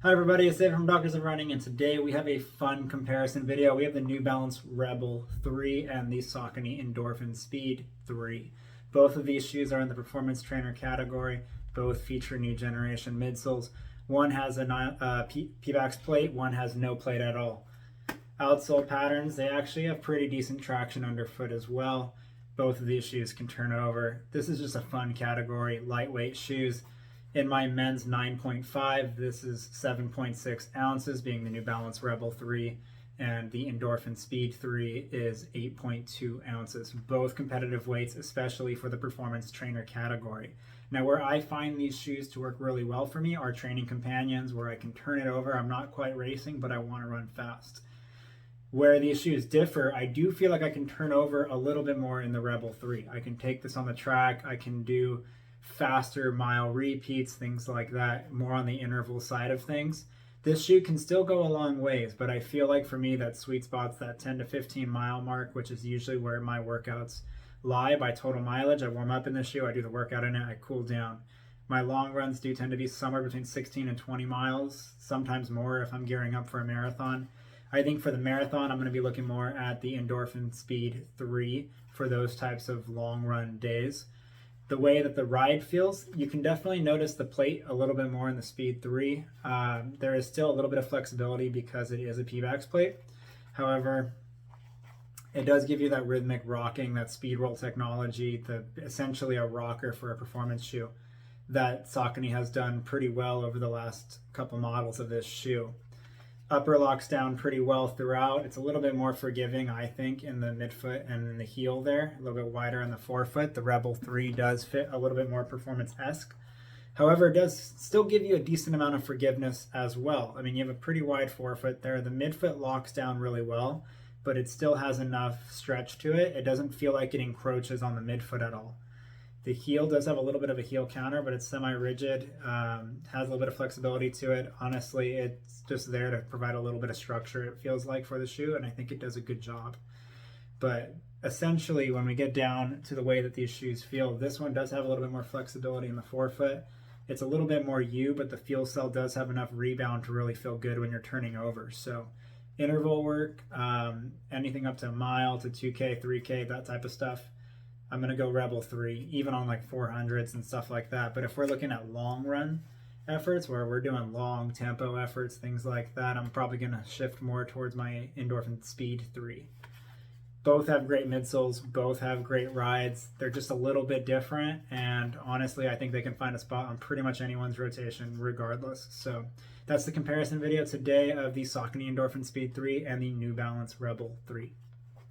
Hi everybody, it's Dave from Doctors of Running, and today we have a fun comparison video. We have the New Balance Rebel 3 and the Saucony Endorphin Speed 3. Both of these shoes are in the performance trainer category. Both feature new generation midsoles. One has a P-Bax plate, one has no plate at all. Outsole patterns, they actually have pretty decent traction underfoot as well. Both of these shoes can turn over. This is just a fun category, lightweight shoes. In my men's 9.5, this is 7.6 ounces, being the New Balance Rebel 3, and the Endorphin Speed 3 is 8.2 ounces. Both competitive weights, especially for the performance trainer category. Now, where I find these shoes to work really well for me are training companions, where I can turn it over. I'm not quite racing, but I want to run fast. Where these shoes differ, I do feel like I can turn over a little bit more in the Rebel 3. I can take this on the track, I can do faster mile repeats, things like that, more on the interval side of things. This shoe can still go a long ways, but I feel like for me that sweet spot's that 10 to 15 mile mark, which is usually where my workouts lie by total mileage. I warm up in the shoe, I do the workout in it, I cool down. My long runs do tend to be somewhere between 16 and 20 miles, sometimes more if I'm gearing up for a marathon. I think for the marathon, I'm going to be looking more at the Endorphin Speed 3 for those types of long run days. The way that the ride feels, you can definitely notice the plate a little bit more in the Speed 3. There is still a little bit of flexibility because it is a P-Bax plate. However, it does give you that rhythmic rocking, that speed roll technology, essentially a rocker for a performance shoe that Saucony has done pretty well over the last couple models of this shoe. Upper locks down pretty well throughout. It's a little bit more forgiving, I think, in the midfoot and in the heel there. A little bit wider in the forefoot. The Rebel 3 does fit a little bit more performance-esque. However, it does still give you a decent amount of forgiveness as well. I mean, you have a pretty wide forefoot there. The midfoot locks down really well, but it still has enough stretch to it. It doesn't feel like it encroaches on the midfoot at all. The heel does have a little bit of a heel counter, but it's semi-rigid, has a little bit of flexibility to it. Honestly, it's just there to provide a little bit of structure, it feels like, for the shoe, and I think it does a good job. But essentially, when we get down to the way that these shoes feel, this one does have a little bit more flexibility in the forefoot. It's a little bit more U, but the feel cell does have enough rebound to really feel good when you're turning over. So interval work, anything up to a mile, to 2K, 3K, that type of stuff, I'm going to go Rebel 3, even on like 400s and stuff like that. But if we're looking at long run efforts, where we're doing long tempo efforts, things like that, I'm probably going to shift more towards my Endorphin Speed 3. Both have great midsoles, both have great rides. They're just a little bit different, and honestly, I think they can find a spot on pretty much anyone's rotation regardless. So that's the comparison video today of the Saucony Endorphin Speed 3 and the New Balance Rebel 3.